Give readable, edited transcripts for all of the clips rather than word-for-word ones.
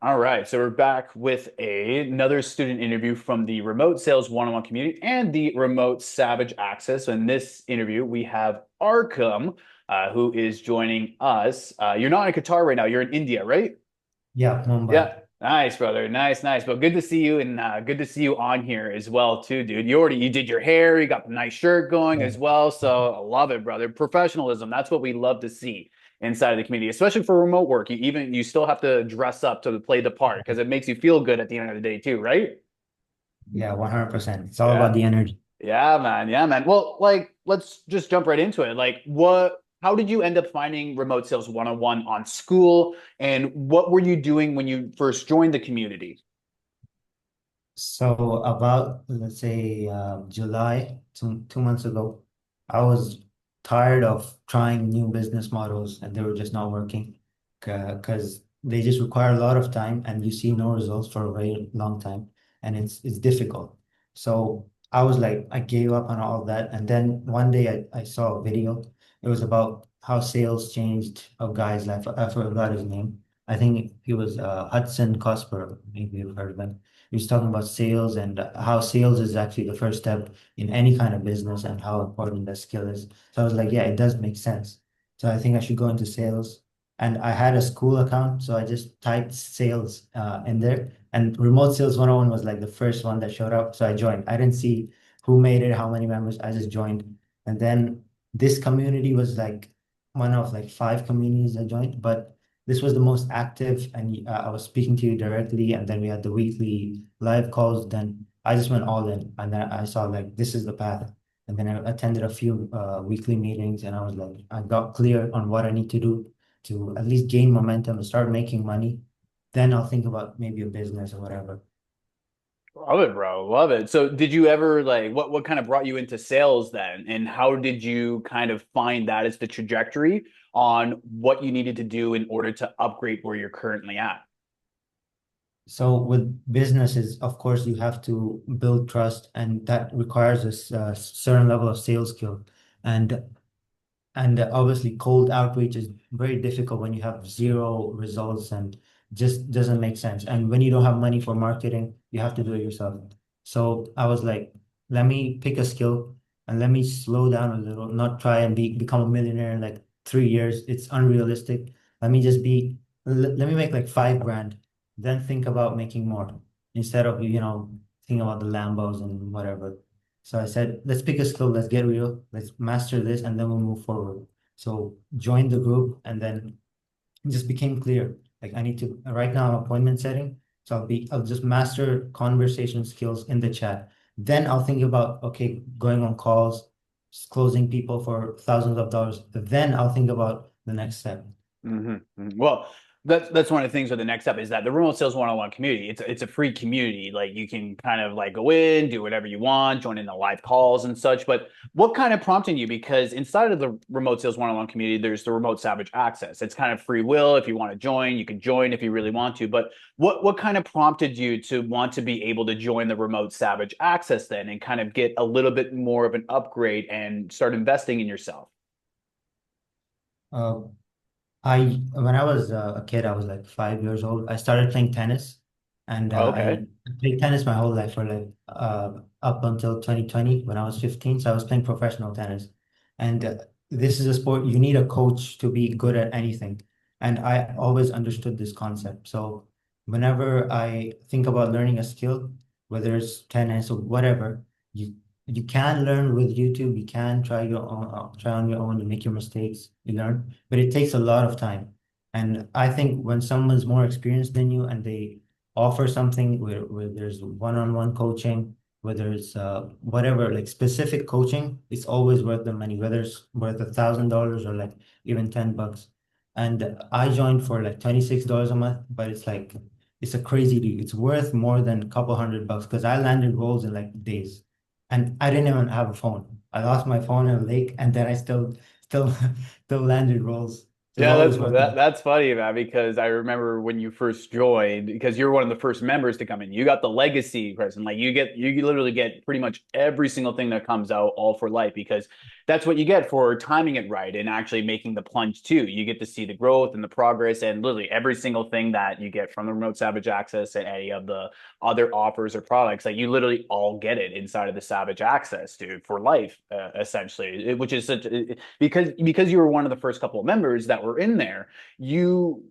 All right, so we're back with another student interview from the Remote Sales One-on-One community and the Remote Savage Access. So in this interview, we have Arqam, who is joining us. You're not in Qatar right now; you're in India, right? Yeah, Mumbai. Yeah, nice, brother, nice, nice. But good to see you, and good to see you on here as well, too, dude. You did your hair, you got the nice shirt going Yeah. as well. So I love it, brother. Professionalism, that's what we love to see inside of the community, especially for remote work. You still have to dress up to play the part because it makes you feel good at the end of the day, too, right? Yeah, 100%. It's all about Yeah. the energy. Yeah, man. Yeah, man. Well, let's just jump right into it. How did you end up finding remote sales one-on-one on school? And what were you doing when you first joined the community? So about, let's say, July, 2 months ago, I was tired of trying new business models and they were just not working because they just require a lot of time and you see no results for a very long time and it's difficult. So I was like, I gave up on all of that. And then one day I saw a video. It was about how sales changed a guy's life. I forgot his name. I think he was Hudson Cosper. Maybe you've heard of him. He was talking about sales and how sales is actually the first step in any kind of business and how important that skill is. So I was like, yeah, it does make sense. So I think I should go into sales. And I had a school account, so I just typed sales in there. And remote sales 101 was like the first one that showed up. So I joined. I didn't see who made it, how many members. I just joined. And then this community was like one of like five communities I joined, but this was the most active, and I was speaking to you directly, and then we had the weekly live calls. Then I just went all in, and then I saw like this is the path. And then I attended a few weekly meetings, and I was like, I got clear on what I need to do to at least gain momentum and start making money. Then I'll think about maybe a business or whatever. Love it, bro. Love it. So did you ever what kind of brought you into sales then? And how did you kind of find that as the trajectory on what you needed to do in order to upgrade where you're currently at? So with businesses, of course, you have to build trust, and that requires a certain level of sales skill. And obviously, cold outreach is very difficult when you have zero results and just doesn't make sense. And when you don't have money for marketing, you have to do it yourself. So I was like, let me pick a skill and let me slow down a little, not try and become a millionaire in like 3 years. It's unrealistic. Let me just let me make like 5 grand, then think about making more instead of, thinking about the Lambos and whatever. So I said, let's pick a skill, let's get real, let's master this, and then we'll move forward. So joined the group, and then it just became clear. Like I need to right now I'm appointment setting. So I'll just master conversation skills in the chat. Then I'll think about okay, going on calls, closing people for thousands of dollars. Then I'll think about the next step. Well, that's one of the things with the next step is that the remote sales one-on-one community, it's a free community. Like you can kind of like go in, do whatever you want, join in the live calls and such. But what kind of prompted you? Because inside of the remote sales one-on-one community, there's the remote savage access. It's kind of free will. If you want to join, you can join if you really want to. But what kind of prompted you to want to be able to join the remote savage access then and kind of get a little bit more of an upgrade and start investing in yourself? Uh, when I was a kid, I was like 5 years old. I started playing tennis, and I Okay. played tennis my whole life for like up until 2020 when I was 15. So I was playing professional tennis, and this is a sport you need a coach to be good at anything, and I always understood this concept. So whenever I think about learning a skill, whether it's tennis or whatever, you you can learn with YouTube. You can try on your own and make your mistakes. You learn, but it takes a lot of time. And I think when someone's more experienced than you and they offer something where there's one-on-one coaching, whether it's whatever, like specific coaching, it's always worth the money, whether it's worth $1,000 or like even $10. And I joined for like $26 a month, but it's a crazy deal. It's worth more than a couple $100 because I landed roles in like days. And I didn't even have a phone. I lost my phone in a lake and then I still still landed roles. So it's Yeah, always working. that's funny, man, because I remember when you first joined, because you're one of the first members to come in. You got the legacy person. Like you literally get pretty much every single thing that comes out all for life because that's what you get for timing it right and actually making the plunge too. You get to see the growth and the progress and literally every single thing that you get from the remote Savage Access and any of the other offers or products. Like you literally all get it inside of the Savage Access, dude, for life, essentially, which is such because you were one of the first couple of members that were in there, you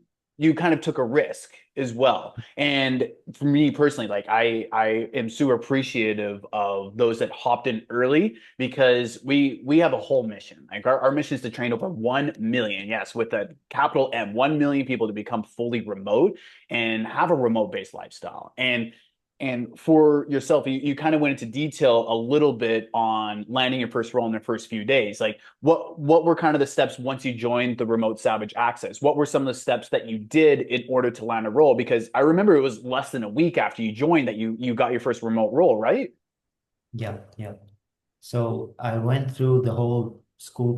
kind of took a risk as well. And for me personally, like I am super appreciative of those that hopped in early because we have a whole mission. Like our mission is to train over 1 million, yes, with a capital M, 1 million people to become fully remote and have a remote based lifestyle. And for yourself, you kind of went into detail a little bit on landing your first role in the first few days. Like what were kind of the steps once you joined the remote Savage Access? What were some of the steps that you did in order to land a role? Because I remember it was less than a week after you joined that you got your first remote role, right? Yeah, yeah. So I went through the whole school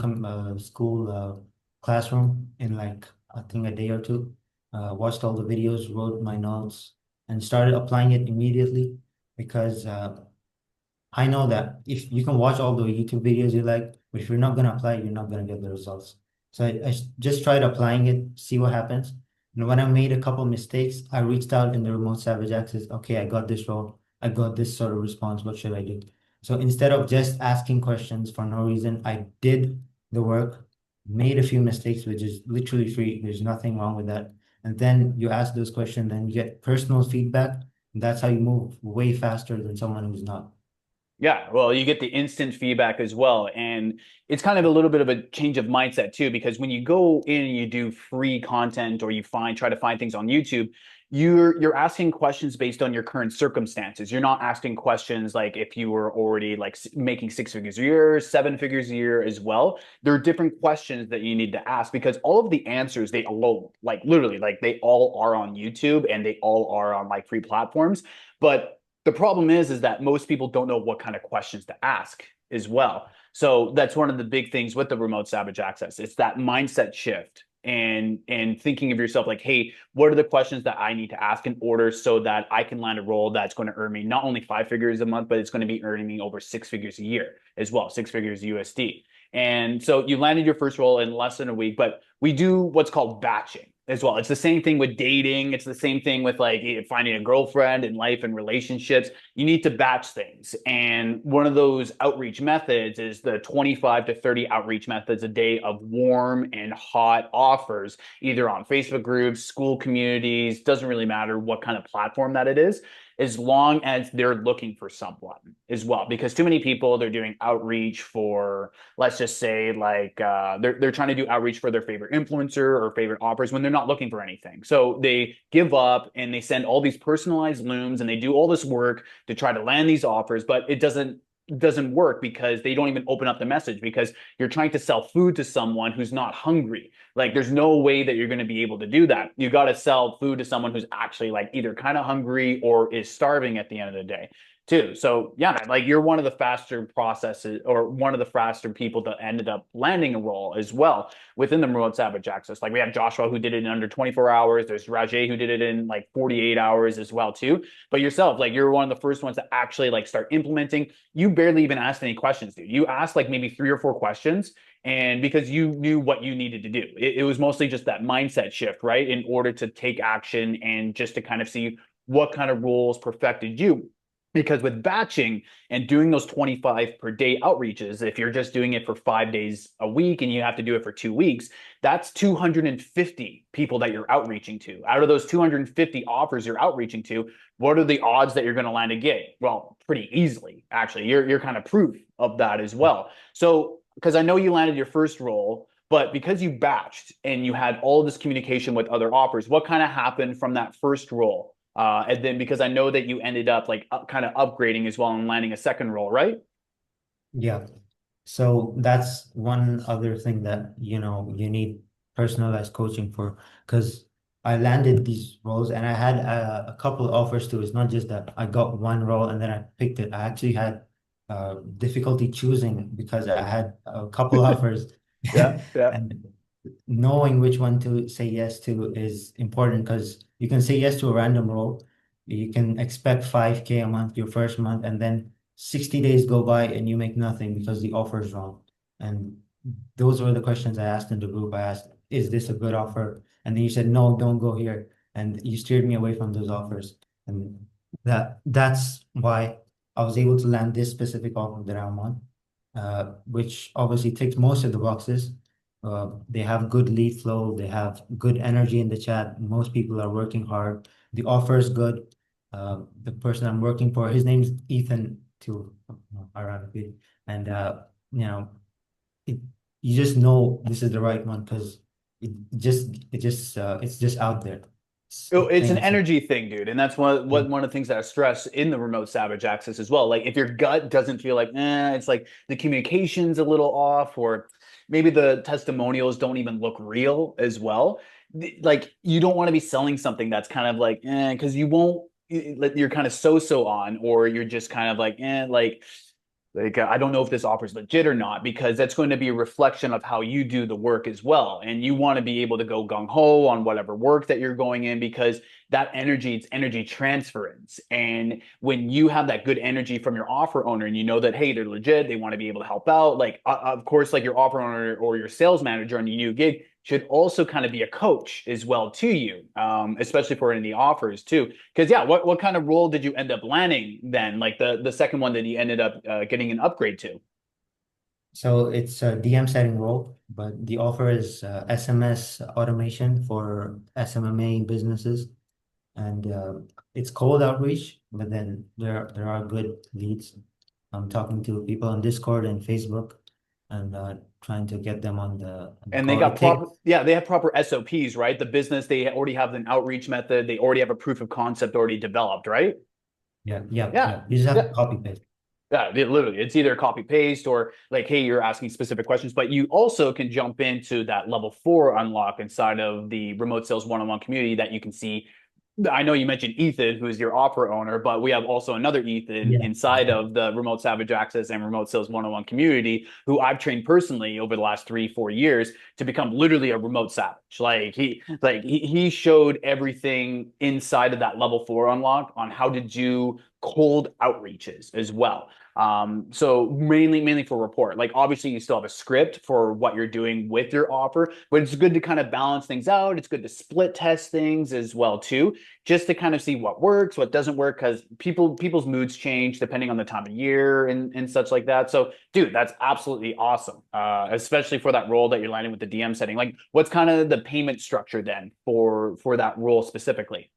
classroom in like I think a day or two. Watched all the videos, wrote my notes, and started applying it immediately because I know that if you can watch all the YouTube videos you like, but if you're not gonna apply it, you're not gonna get the results. So just tried applying it, see what happens. And when I made a couple mistakes, I reached out in the remote Savage Access. Okay, I got this role. I got this sort of response. What should I do? So instead of just asking questions for no reason, I did the work, made a few mistakes, which is literally free. There's nothing wrong with that. And then you ask those questions, then you get personal feedback. And that's how you move way faster than someone who's not. Yeah, well, you get the instant feedback as well. And it's kind of a little bit of a change of mindset too, because when you go in and you do free content or you try to find things on YouTube, you're asking questions based on your current circumstances. You're not asking questions like if you were already like making 6 figures a year, 7 figures a year as well. There are different questions that you need to ask because all of the answers, they all like literally like they all are on YouTube and they all are on like free platforms. But the problem is that most people don't know what kind of questions to ask as well. So that's one of the big things with the remote Savage Access. It's that mindset shift and thinking of yourself like, hey, what are the questions that I need to ask in order so that I can land a role that's going to earn me not only 5 figures a month, but it's going to be earning me over 6 figures a year as well, 6 figures USD. And so you landed your first role in less than a week, but we do what's called batching as well. It's the same thing with dating. It's the same thing with like finding a girlfriend in life and relationships. You need to batch things. And one of those outreach methods is the 25 to 30 outreach methods a day of warm and hot offers, either on Facebook groups, school communities, doesn't really matter what kind of platform that it is, as long as they're looking for someone as well. Because too many people, they're doing outreach for, let's just say, like they're trying to do outreach for their favorite influencer or favorite offers when they're not looking for anything. So they give up and they send all these personalized looms and they do all this work to try to land these offers, but it doesn't work because they don't even open up the message because you're trying to sell food to someone who's not hungry. Like there's no way that you're going to be able to do that. You got to sell food to someone who's actually like either kind of hungry or is starving at the end of the day too. So yeah, man, like you're one of the faster processes or one of the faster people that ended up landing a role as well within the remote Savage Access. Like we have Joshua who did it in under 24 hours. There's Rajay who did it in like 48 hours as well too. But yourself, like you're one of the first ones to actually like start implementing. You barely even asked any questions, dude. You asked like maybe 3 or 4 questions. And because you knew what you needed to do, it was mostly just that mindset shift, right? In order to take action and just to kind of see what kind of roles perfected you. Because with batching and doing those 25 per day outreaches, if you're just doing it for 5 days a week and you have to do it for 2 weeks, that's 250 people that you're outreaching to. Out of those 250 offers you're outreaching to, what are the odds that you're going to land a gig? Well, pretty easily, actually. You're kind of proof of that as well. So, because I know you landed your first role, but because you batched and you had all this communication with other offers, what kind of happened from that first role? And then because I know that you ended up like kind of upgrading as well and landing a second role, right? Yeah. So that's one other thing that, you need personalized coaching for, because I landed these roles and I had a couple of offers too. It's not just that I got one role and then I picked it. I actually had difficulty choosing because I had a couple offers Yeah, yeah. and knowing which one to say yes to is important because you can say yes to a random role. You can expect 5K a month your first month, and then 60 days go by and you make nothing because the offer is wrong. And those were the questions I asked in the group. I asked, is this a good offer? And then you said, no, don't go here. And you steered me away from those offers. And that's why I was able to land this specific offer that I'm on, which obviously ticks most of the boxes. They have good lead flow. They have good energy in the chat. Most people are working hard. The offer is good. The person I'm working for, his name's Ethan too, ironically. And you know, it, you just know this is the right one because it's just out there. It's It's plain an and simple. energy thing, dude, and that's one of the things that I stress in the remote Savage access as well. Like if your gut doesn't feel like, it's like the communication's a little off, or maybe the testimonials don't even look real as well. Like you don't want to be selling something that's kind of like, because you won't. You're kind of so on, or you're just kind of like, I don't know if this offer is legit or not, because that's going to be a reflection of how you do the work as well. And you want to be able to go gung ho on whatever work that you're going in, because that energy, it's energy transference. And when you have that good energy from your offer owner and you know that, hey, they're legit, they want to be able to help out, like, of course, like your offer owner or your sales manager on your new gig should also kind of be a coach as well to you, especially for any offers too. Because yeah, what kind of role did you end up landing then? Like the second one that you ended up getting an upgrade to? So it's a DM setting role, but the offer is SMS automation for SMMA businesses. And it's cold outreach, but then there are good leads. I'm talking to people on Discord and Facebook and trying to get them on the And they call. It got proper, takes yeah, they have proper SOPs, right? The business, they already have an outreach method. They already have a proof of concept already developed, right? Yeah, yeah. You just have yeah. to copy paste. Yeah, literally, it's either copy paste or like, hey, you're asking specific questions, but you also can jump into that level 4 unlock inside of the remote sales one-on-one community that you can see. I know you mentioned Ethan, who is your offer owner, but we have also another Ethan Yeah. inside of the Remote Savage Access and Remote Sales 101 community, who I've trained personally over the last 3, 4 years to become literally a remote savage. He showed everything inside of that level 4 unlock on how to do cold outreaches as well. So mainly for report. Like obviously you still have a script for what you're doing with your offer, but it's good to kind of balance things out. It's good to split test things as well too, just to kind of see what works, what doesn't work, because people's moods change depending on the time of year and such like that. So, dude, that's absolutely awesome, especially for that role that you're landing with the DM setting. Like, what's kind of the payment structure then for that role specifically?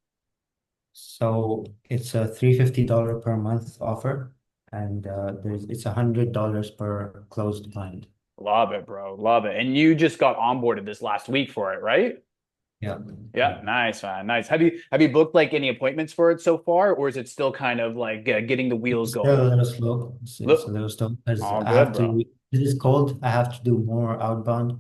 So it's a $350 per month offer, and it's $100 per closed client. Love it, bro. Love it. And you just got onboarded this last week for it, right? Yeah, Yeah, yeah. nice, man. Nice. Have you booked like any appointments for it so far, or is it still kind of like getting the wheels It's still going? a little slow. It's a Look, little slow because all I good, have bro. to, it is cold. I have to do more outbound,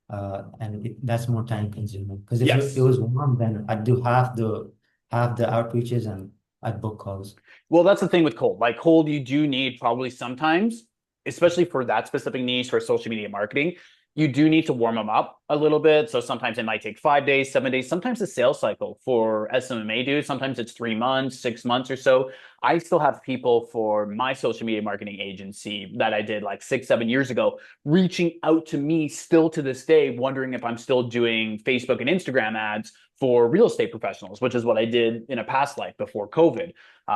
and that's more time consuming. Because if it Yes. was warm, then I'd do half the outreaches and I'd book calls. Well, that's the thing with cold. Like cold, you do need probably sometimes, especially for that specific niche for social media marketing, you do need to warm them up a little bit. So sometimes it might take 5 days, 7 days. Sometimes the sales cycle for SMMA dude, sometimes it's 3 months, 6 months or so. I still have people for my social media marketing agency that I did like 6, 7 years ago, reaching out to me still to this day, wondering if I'm still doing Facebook and Instagram ads for real estate professionals, which is what I did in a past life before COVID,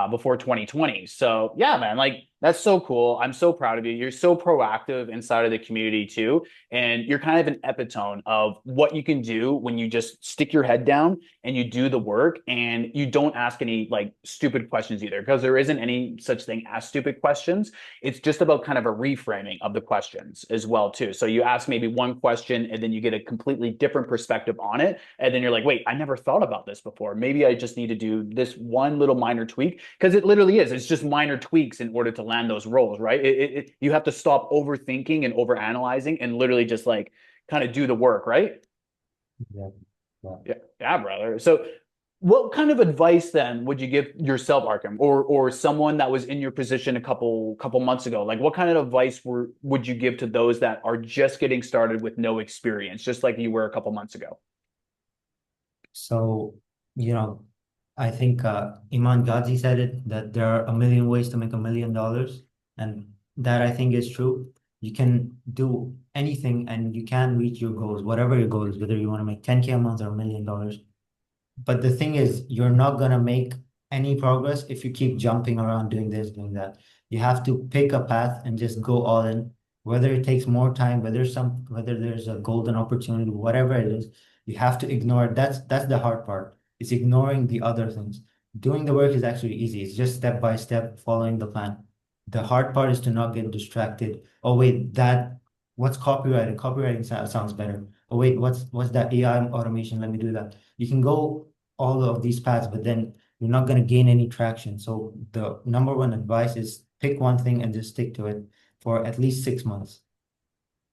before 2020. So yeah, man, like that's so cool. I'm so proud of you. You're so proactive inside of the community too. And you're kind of an epitome of what you can do when you just stick your head down and you do the work and you don't ask any like stupid questions either, because there isn't any such thing as stupid questions. It's just about kind of a reframing of the questions as well too. So you ask maybe one question and then you get a completely different perspective on it. And then you're like, wait, I never thought about this before. Maybe I just need to do this one little minor tweak, because it literally is. It's just minor tweaks in order to land those roles, right? You have to stop overthinking and overanalyzing and literally just like kind of do the work, right? Yeah, yeah. Yeah, yeah, brother. So What kind of advice then would you give yourself, Arkham, or someone that was in your position a couple months ago? Like, what kind of advice would you give to those that are just getting started with no experience, just like you were a couple months ago? So, you know, I think Iman Ghazi said it that there are a million ways to make $1 million, and that I think is true. You can do anything and you can reach your goals, whatever your goal is, whether you want to make 10K a month or $1 million. But the thing is, you're not gonna make any progress if you keep jumping around doing this, doing that. You have to pick a path and just go all in. Whether it takes more time, whether there's a golden opportunity, whatever it is, you have to ignore it. That's the hard part. It's ignoring the other things. Doing the work is actually easy. It's just step by step following the plan. The hard part is to not get distracted. Oh wait, what's copywriting? Copywriting sounds better. Oh wait, what's that AI automation? Let me do that. You can go all of these paths, but then you're not going to gain any traction. So the number one advice is pick one thing and just stick to it for at least 6 months.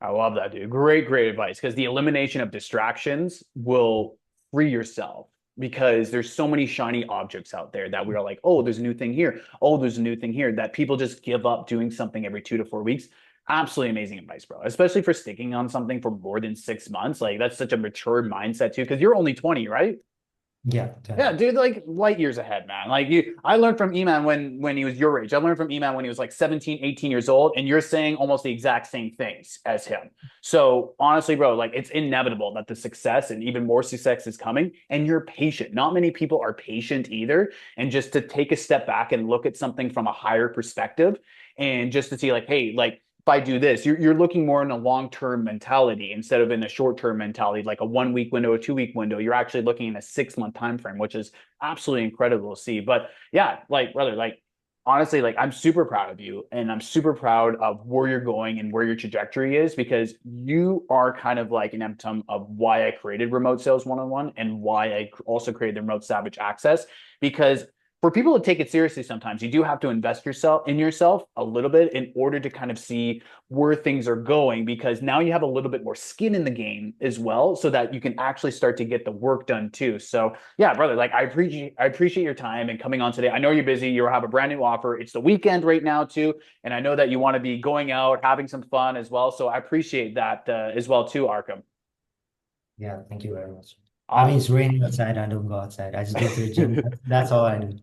I love that, dude. Great advice. Because the elimination of distractions will free yourself because there's so many shiny objects out there that we are like, oh, there's a new thing here. Oh, there's a new thing here that people just give up doing something every 2 to 4 weeks. Absolutely amazing advice, bro. Especially for sticking on something for more than 6 months. Like that's such a mature mindset too. Because you're only 20, right? Yeah, Yeah, 10. dude, like light years ahead, man. Like I learned from Eman when he was your age. I learned from Eman when he was like 17, 18 years old, and you're saying almost the exact same things as him. So honestly, bro, like it's inevitable that the success and even more success is coming, and you're patient. Not many people are patient either. And just to take a step back and look at something from a higher perspective and just to see like, hey, like if I do this, you're looking more in a long-term mentality instead of in a short-term mentality, like a 1 week window, a 2 week window. You're actually looking in a 6 month time frame, which is absolutely incredible to see. But yeah, like brother, like honestly, like I'm super proud of you and I'm super proud of where you're going and where your trajectory is because you are kind of like an emblem of why I created Remote Sales 101 and why I also created the Remote Savage Access because for people to take it seriously sometimes you do have to invest yourself a little bit in order to kind of see where things are going because now you have a little bit more skin in the game as well so that you can actually start to get the work done too. So yeah, brother, like I appreciate your time and coming on today. I know you're busy, you have a brand new offer. It's the weekend right now too, and I know that you want to be going out having some fun as well. So I appreciate that as well too, Arkham. Yeah, thank you very much. I mean, Awesome. it's raining outside. I don't go outside. I just go to the gym. That's all I do.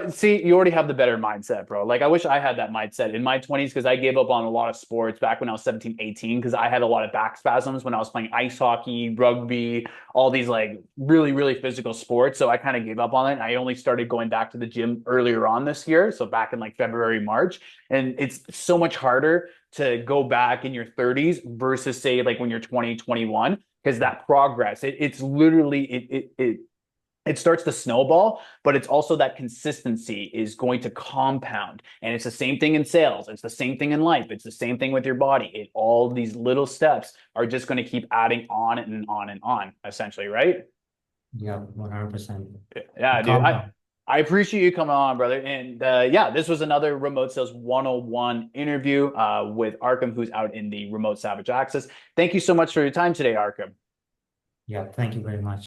See, you already have the better mindset, bro. Like, I wish I had that mindset in my 20s because I gave up on a lot of sports back when I was 17, 18 because I had a lot of back spasms when I was playing ice hockey, rugby, all these like really physical sports. So I kind of gave up on it. And I only started going back to the gym earlier on this year. So back in like February, March. And it's so much harder to go back in your 30s versus say like when you're 20, 21 because that progress, it's literally, it starts to snowball, but it's also that consistency is going to compound. And it's the same thing in sales. It's the same thing in life. It's the same thing with your body. All these little steps are just going to keep adding on and on and on, essentially, right? Yeah, 100%. Yeah, dude. Calm I down. I appreciate you coming on, brother. And yeah, this was another Remote Sales 101 interview with Arkham, who's out in the Remote Savage Access. Thank you so much for your time today, Arkham. Yeah, thank you very much.